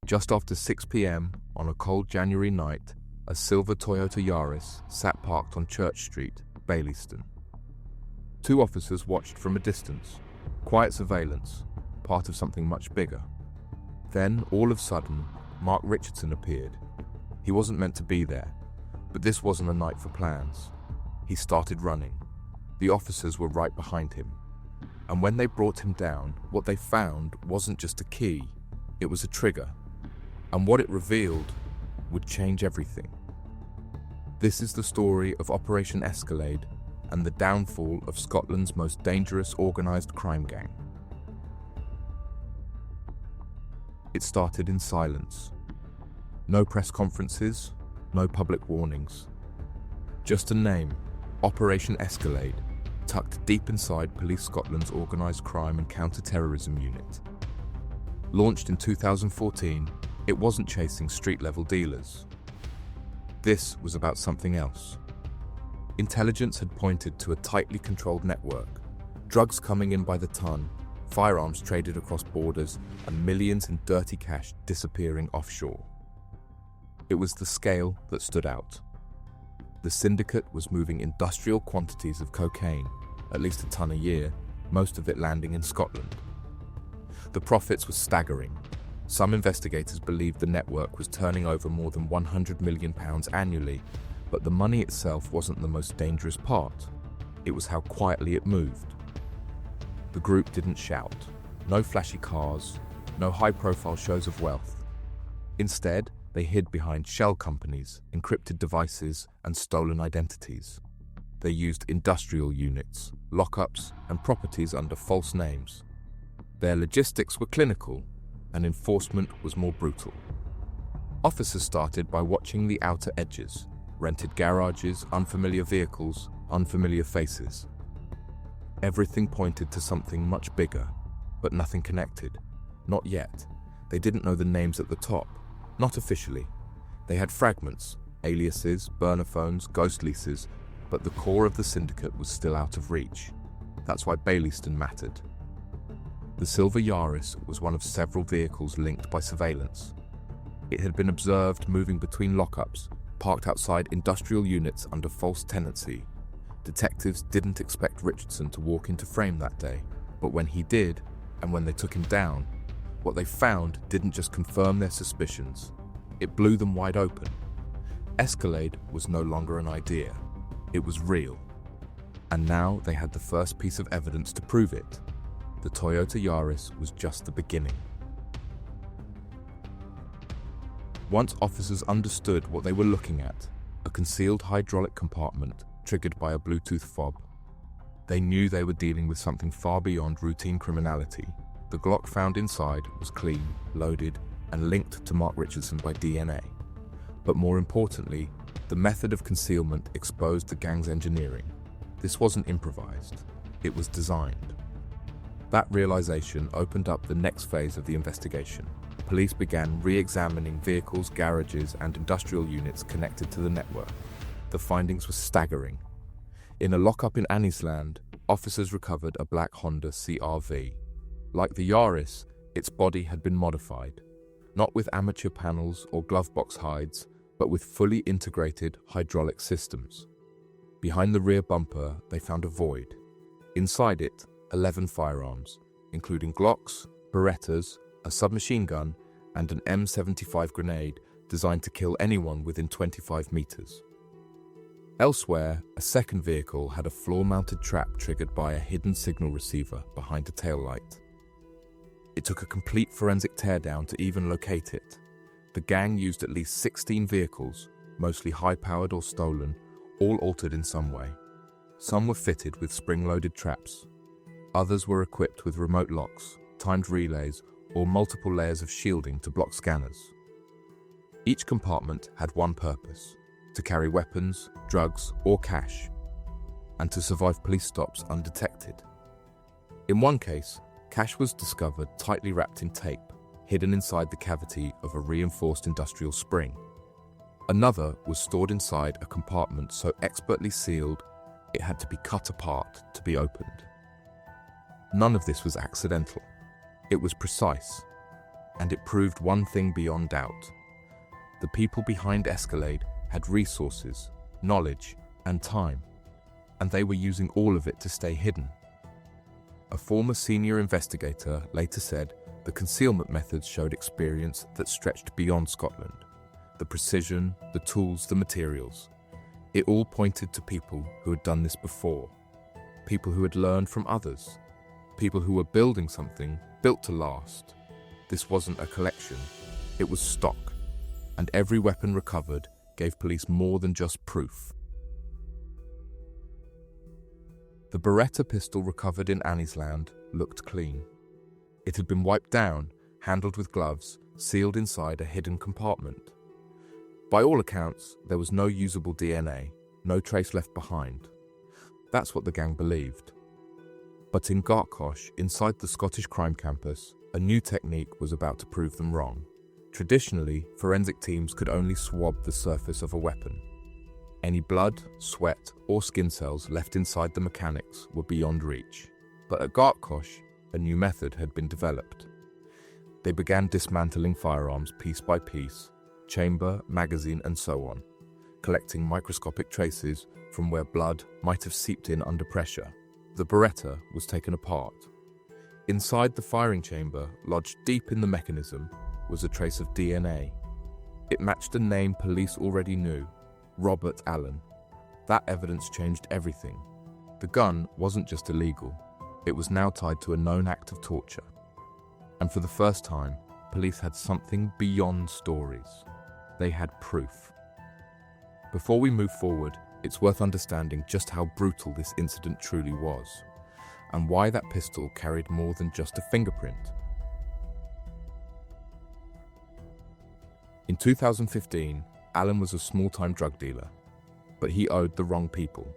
Just after 6 p.m. on a cold January night, a silver Toyota Yaris sat parked on Church Street, Baillieston. Two officers watched from a distance, quiet surveillance, part of something much bigger. Then, all of a sudden, Mark Richardson appeared. He wasn't meant to be there, but this wasn't a night for plans. He started running. The officers were right behind him. And when they brought him down, what they found wasn't just a key, it was a trigger. And what it revealed would change everything. This is the story of Operation Escalade and the downfall of Scotland's most dangerous organised crime gang. It started in silence. No press conferences, no public warnings. Just a name, Operation Escalade, tucked deep inside Police Scotland's Organised Crime and Counter-Terrorism Unit. Launched in 2014, it wasn't chasing street-level dealers. This was about something else. Intelligence had pointed to a tightly controlled network, drugs coming in by the ton, firearms traded across borders, and millions in dirty cash disappearing offshore. It was the scale that stood out. The syndicate was moving industrial quantities of cocaine, at least a ton a year, most of it landing in Scotland. The profits were staggering. Some investigators believed the network was turning over more than £100 million annually, but the money itself wasn't the most dangerous part. It was how quietly it moved. The group didn't shout. No flashy cars, no high-profile shows of wealth. Instead, they hid behind shell companies, encrypted devices, and stolen identities. They used industrial units, lockups, and properties under false names. Their logistics were clinical, and enforcement was more brutal. Officers started by watching the outer edges, rented garages, unfamiliar vehicles, unfamiliar faces. Everything pointed to something much bigger, but nothing connected. Not yet. They didn't know the names at the top. Not officially. They had fragments, aliases, burner phones, ghost leases, but the core of the syndicate was still out of reach. That's why Baillieston mattered. The silver Yaris was one of several vehicles linked by surveillance. It had been observed moving between lockups, parked outside industrial units under false tenancy. Detectives didn't expect Richardson to walk into frame that day, but when he did, and when they took him down, what they found didn't just confirm their suspicions, it blew them wide open. Escalade was no longer an idea, it was real. And now they had the first piece of evidence to prove it. The Toyota Yaris was just the beginning. Once officers understood what they were looking at, a concealed hydraulic compartment triggered by a Bluetooth fob, they knew they were dealing with something far beyond routine criminality. The Glock found inside was clean, loaded, and linked to Mark Richardson by DNA. But more importantly, the method of concealment exposed the gang's engineering. This wasn't improvised, it was designed. That realization opened up the next phase of the investigation. Police began re-examining vehicles, garages, and industrial units connected to the network. The findings were staggering. In a lockup in Anniesland, officers recovered a black Honda CR-V. Like the Yaris, its body had been modified, not with amateur panels or glovebox hides, but with fully integrated hydraulic systems. Behind the rear bumper, they found a void. Inside it, 11 firearms, including Glocks, Berettas, a submachine gun, and an M75 grenade designed to kill anyone within 25 meters. Elsewhere, a second vehicle had a floor-mounted trap triggered by a hidden signal receiver behind a taillight. It took a complete forensic teardown to even locate it. The gang used at least 16 vehicles, mostly high-powered or stolen, all altered in some way. Some were fitted with spring-loaded traps. Others were equipped with remote locks, timed relays, or multiple layers of shielding to block scanners. Each compartment had one purpose: to carry weapons, drugs, or cash, and to survive police stops undetected. In one case, cash was discovered tightly wrapped in tape, hidden inside the cavity of a reinforced industrial spring. Another was stored inside a compartment so expertly sealed it had to be cut apart to be opened. None of this was accidental. It was precise. And it proved one thing beyond doubt. The people behind Escalade had resources, knowledge, and time, and they were using all of it to stay hidden. A former senior investigator later said the concealment methods showed experience that stretched beyond Scotland. The precision, the tools, the materials. It all pointed to people who had done this before. People who had learned from others. People who were building something built to last. This wasn't a collection, it was stock. And every weapon recovered gave police more than just proof. The Beretta pistol recovered in Annie's Land looked clean. It had been wiped down, handled with gloves, sealed inside a hidden compartment. By all accounts, there was no usable DNA, no trace left behind. That's what the gang believed. But in Gartcosh, inside the Scottish crime campus, a new technique was about to prove them wrong. Traditionally, forensic teams could only swab the surface of a weapon. Any blood, sweat, or skin cells left inside the mechanics were beyond reach. But at Gartcosh, a new method had been developed. They began dismantling firearms piece by piece, chamber, magazine, and so on, collecting microscopic traces from where blood might have seeped in under pressure. The Beretta was taken apart. Inside the firing chamber, lodged deep in the mechanism, was a trace of DNA. It matched a name police already knew, Robert Allan. That evidence changed everything. The gun wasn't just illegal, it was now tied to a known act of torture. And for the first time, police had something beyond stories. They had proof. Before we move forward, it's worth understanding just how brutal this incident truly was, and why that pistol carried more than just a fingerprint. In 2015, Allan was a small-time drug dealer, but he owed the wrong people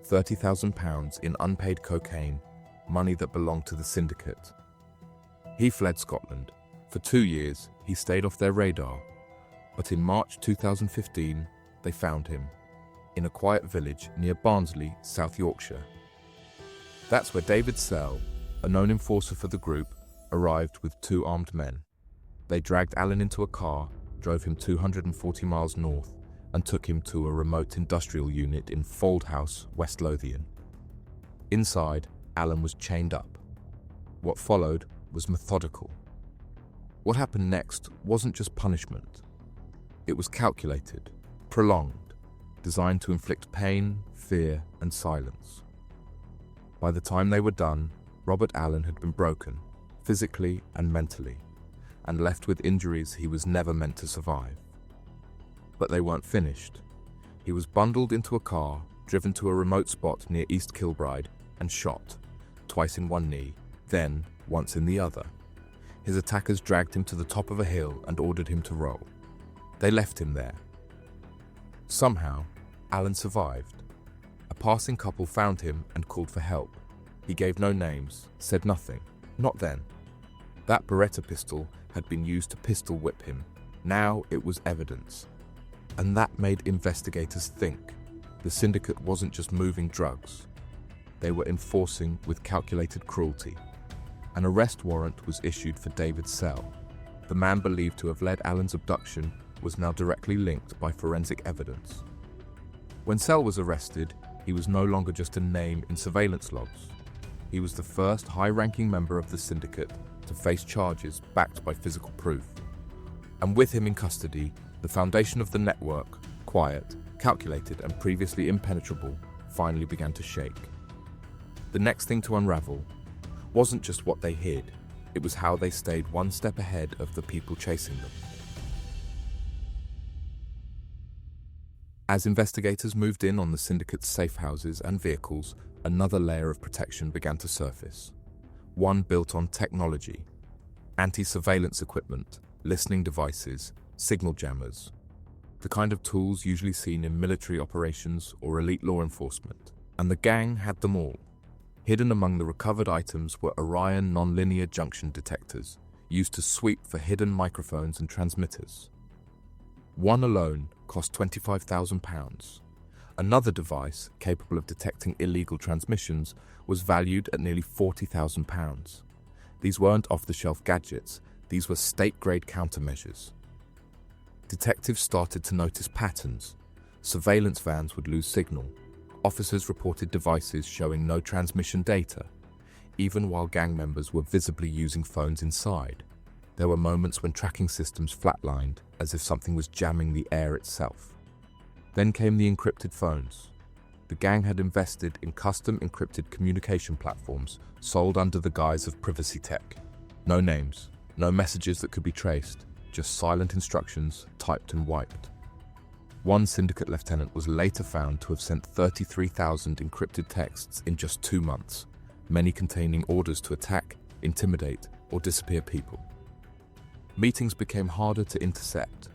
£30,000 in unpaid cocaine, money that belonged to the syndicate. He fled Scotland. For 2 years, he stayed off their radar, but in March 2015, they found him, in a quiet village near Barnsley, South Yorkshire. That's where David Sell, a known enforcer for the group, arrived with 2 armed men. They dragged Allan into a car, drove him 240 miles north, and took him to a remote industrial unit in Fauldhouse, West Lothian. Inside, Allan was chained up. What followed was methodical. What happened next wasn't just punishment. It was calculated, prolonged, designed to inflict pain, fear, and silence. By the time they were done, Robert Allan had been broken, physically and mentally, and left with injuries he was never meant to survive. But they weren't finished. He was bundled into a car, driven to a remote spot near East Kilbride, and shot, twice in one knee, then once in the other. His attackers dragged him to the top of a hill and ordered him to roll. They left him there. Somehow, Allan survived. A passing couple found him and called for help. He gave no names, said nothing. Not then. That Beretta pistol had been used to pistol whip him. Now it was evidence. And that made investigators think. The syndicate wasn't just moving drugs. They were enforcing with calculated cruelty. An arrest warrant was issued for David Sell. The man believed to have led Allan's abduction was now directly linked by forensic evidence. When Sell was arrested, he was no longer just a name in surveillance logs. He was the first high-ranking member of the syndicate to face charges backed by physical proof. And with him in custody, the foundation of the network, quiet, calculated, and previously impenetrable, finally began to shake. The next thing to unravel wasn't just what they hid, it was how they stayed one step ahead of the people chasing them. As investigators moved in on the syndicate's safe houses and vehicles, another layer of protection began to surface. One built on technology, anti-surveillance equipment, listening devices, signal jammers, the kind of tools usually seen in military operations or elite law enforcement. And the gang had them all. Hidden among the recovered items were Orion nonlinear junction detectors, used to sweep for hidden microphones and transmitters. One alone cost £25,000. Another device, capable of detecting illegal transmissions, was valued at nearly £40,000. These weren't off-the-shelf gadgets, These were state-grade countermeasures. Detectives started to notice patterns. Surveillance vans would lose signal. Officers reported devices showing no transmission data, even while gang members were visibly using phones inside. There were moments when tracking systems flatlined, as if something was jamming the air itself. Then came the encrypted phones. The gang had invested in custom encrypted communication platforms sold under the guise of privacy tech. No names, no messages that could be traced, just silent instructions typed and wiped. One syndicate lieutenant was later found to have sent 33,000 encrypted texts in just 2 months, many containing orders to attack, intimidate, or disappear people. Meetings became harder to intercept.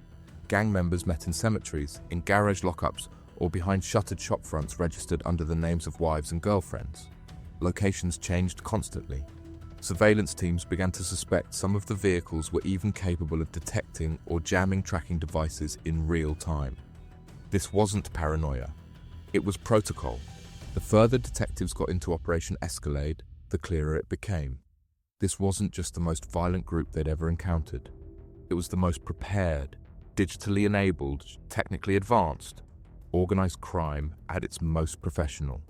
Gang members met in cemeteries, in garage lockups, or behind shuttered shopfronts registered under the names of wives and girlfriends. Locations changed constantly. Surveillance teams began to suspect some of the vehicles were even capable of detecting or jamming tracking devices in real time. This wasn't paranoia. It was protocol. The further detectives got into Operation Escalade, the clearer it became. This wasn't just the most violent group they'd ever encountered. It was the most prepared, digitally enabled, technically advanced. Organized crime at its most professional.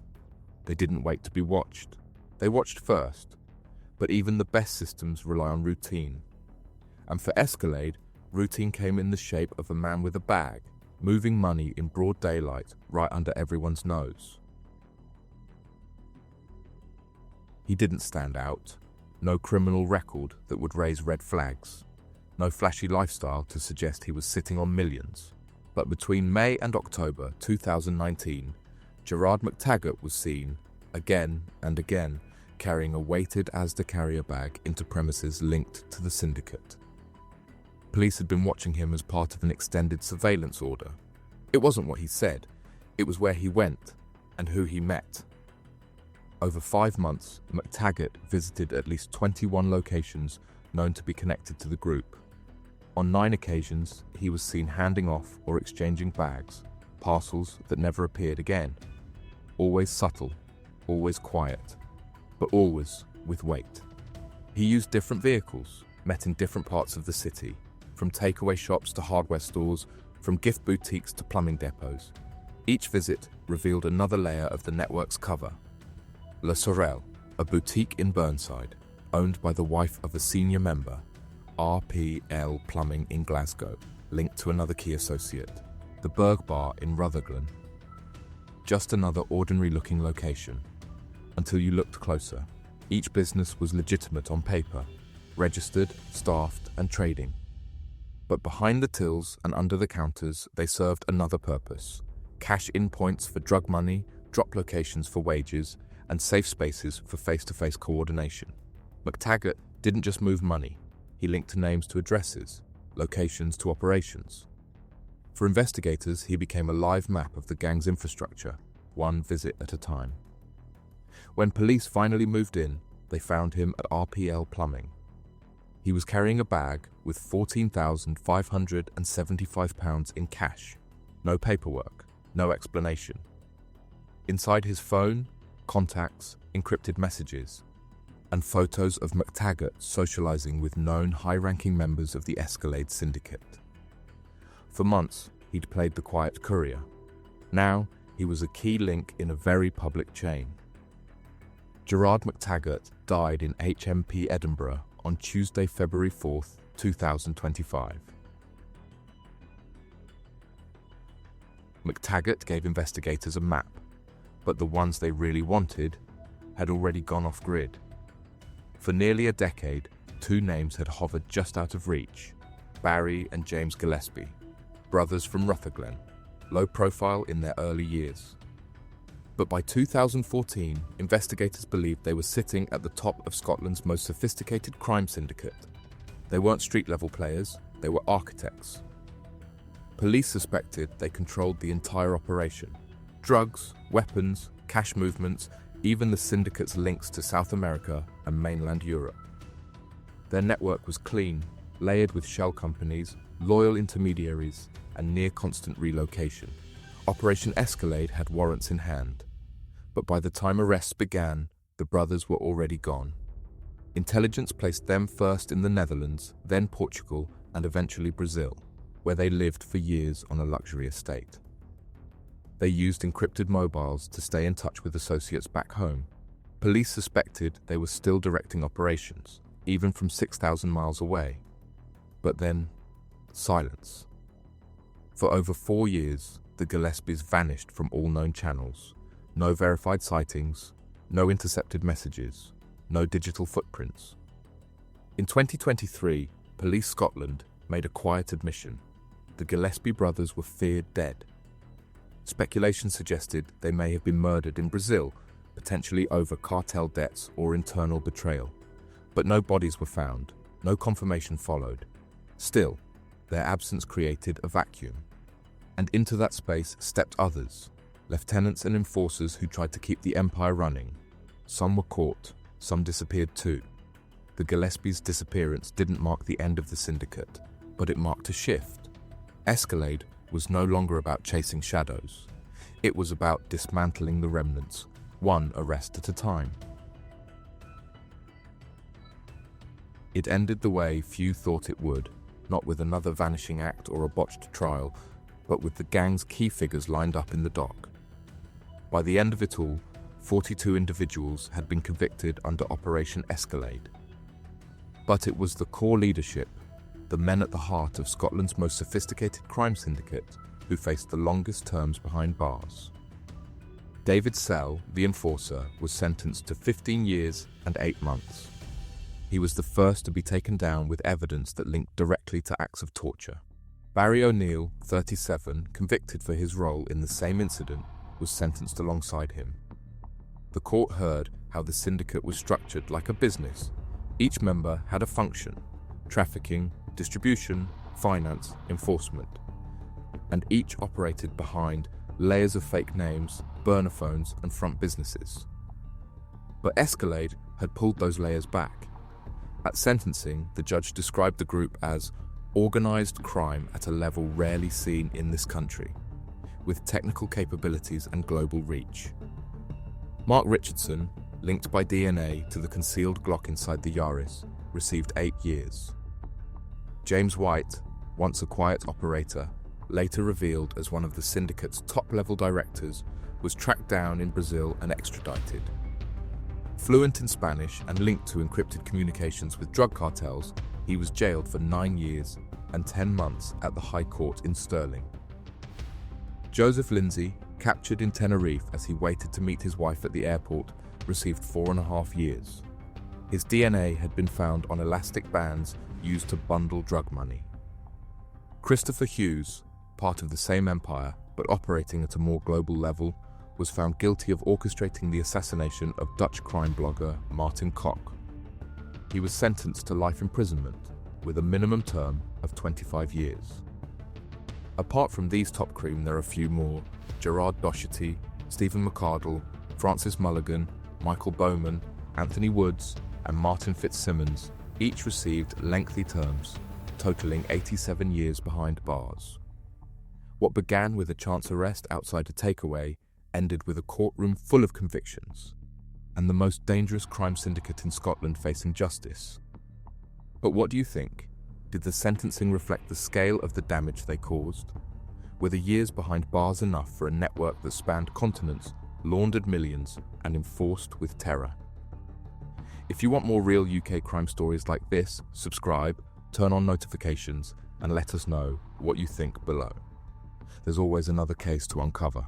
They didn't wait to be watched. They watched first. But even the best systems rely on routine. And for Escalade, routine came in the shape of a man with a bag, moving money in broad daylight right under everyone's nose. He didn't stand out. No criminal record that would raise red flags. No flashy lifestyle to suggest he was sitting on millions. But between May and October 2019, Gerard McTaggart was seen, again and again, carrying a weighted Asda carrier bag into premises linked to the syndicate. Police had been watching him as part of an extended surveillance order. It wasn't what he said, it was where he went and who he met. Over 5 months, McTaggart visited at least 21 locations known to be connected to the group. On 9 occasions, he was seen handing off or exchanging bags, parcels that never appeared again. Always subtle, always quiet, but always with weight. He used different vehicles, met in different parts of the city, from takeaway shops to hardware stores, from gift boutiques to plumbing depots. Each visit revealed another layer of the network's cover. La Sorel, a boutique in Burnside, owned by the wife of a senior member, RPL Plumbing in Glasgow, linked to another key associate. The Berg Bar in Rutherglen. Just another ordinary-looking location. Until you looked closer. Each business was legitimate on paper, registered, staffed, and trading. But behind the tills and under the counters, they served another purpose. Cash-in points for drug money, drop locations for wages, and safe spaces for face-to-face coordination. McTaggart didn't just move money. He linked names to addresses, locations to operations. For investigators, he became a live map of the gang's infrastructure, one visit at a time. When police finally moved in, they found him at RPL Plumbing. He was carrying a bag with £14,575 in cash. No paperwork, no explanation. Inside his phone, contacts, encrypted messages, and photos of McTaggart socializing with known high-ranking members of the Escalade syndicate. For months, he'd played the quiet courier. Now, he was a key link in a very public chain. Gerard McTaggart died in HMP Edinburgh on Tuesday, February 4th, 2025. McTaggart gave investigators a map, but the ones they really wanted had already gone off-grid. For nearly a decade, 2 names had hovered just out of reach: Barry and James Gillespie, brothers from Rutherglen, low profile in their early years. But by 2014, investigators believed they were sitting at the top of Scotland's most sophisticated crime syndicate. They weren't street-level players, they were architects. Police suspected they controlled the entire operation. Drugs, weapons, cash movements, even the syndicate's links to South America and mainland Europe. Their network was clean, layered with shell companies, loyal intermediaries, and near-constant relocation. Operation Escalade had warrants in hand. But by the time arrests began, the brothers were already gone. Intelligence placed them first in the Netherlands, then Portugal, and eventually Brazil, where they lived for years on a luxury estate. They used encrypted mobiles to stay in touch with associates back home. Police suspected they were still directing operations, even from 6,000 miles away. But then, silence. For over 4 years, the Gillespies vanished from all known channels. No verified sightings, no intercepted messages, no digital footprints. In 2023, Police Scotland made a quiet admission. The Gillespie brothers were feared dead. Speculation suggested they may have been murdered in Brazil, potentially over cartel debts or internal betrayal. But no bodies were found, no confirmation followed. Still, their absence created a vacuum. And into that space stepped others, lieutenants and enforcers who tried to keep the empire running. Some were caught, some disappeared too. The Gillespies' disappearance didn't mark the end of the syndicate, but it marked a shift. Escalade was no longer about chasing shadows. It was about dismantling the remnants, one arrest at a time. It ended the way few thought it would, not with another vanishing act or a botched trial, but with the gang's key figures lined up in the dock. By the end of it all, 42 individuals had been convicted under Operation Escalade. But it was the core leadership, the men at the heart of Scotland's most sophisticated crime syndicate, who faced the longest terms behind bars. David Sell, the enforcer, was sentenced to 15 years and 8 months. He was the first to be taken down with evidence that linked directly to acts of torture. Barry O'Neill, 37, convicted for his role in the same incident, was sentenced alongside him. The court heard how the syndicate was structured like a business. Each member had a function: trafficking, distribution, finance, enforcement. And each operated behind layers of fake names, burner phones, and front businesses. But Escalade had pulled those layers back. At sentencing, the judge described the group as organised crime at a level rarely seen in this country, with technical capabilities and global reach. Mark Richardson, linked by DNA to the concealed Glock inside the Yaris, received 8 years. James White, once a quiet operator, later revealed as one of the syndicate's top-level directors, was tracked down in Brazil and extradited. Fluent in Spanish and linked to encrypted communications with drug cartels, he was jailed for 9 years and 10 months at the High Court in Stirling. Joseph Lindsay, captured in Tenerife as he waited to meet his wife at the airport, received 4.5 years. His DNA had been found on elastic bands used to bundle drug money. Christopher Hughes, part of the same empire but operating at a more global level, was found guilty of orchestrating the assassination of Dutch crime blogger Martin Koch. He was sentenced to life imprisonment with a minimum term of 25 years. Apart from these top cream, there are a few more: Gerard Docherty, Stephen McArdle, Francis Mulligan, Michael Bowman, Anthony Woods, and Martin Fitzsimmons, each received lengthy terms, totaling 87 years behind bars. What began with a chance arrest outside a takeaway ended with a courtroom full of convictions, and the most dangerous crime syndicate in Scotland facing justice. But what do you think? Did the sentencing reflect the scale of the damage they caused? Were the years behind bars enough for a network that spanned continents, laundered millions, and enforced with terror? If you want more real UK crime stories like this, subscribe, turn on notifications, and let us know what you think below. There's always another case to uncover.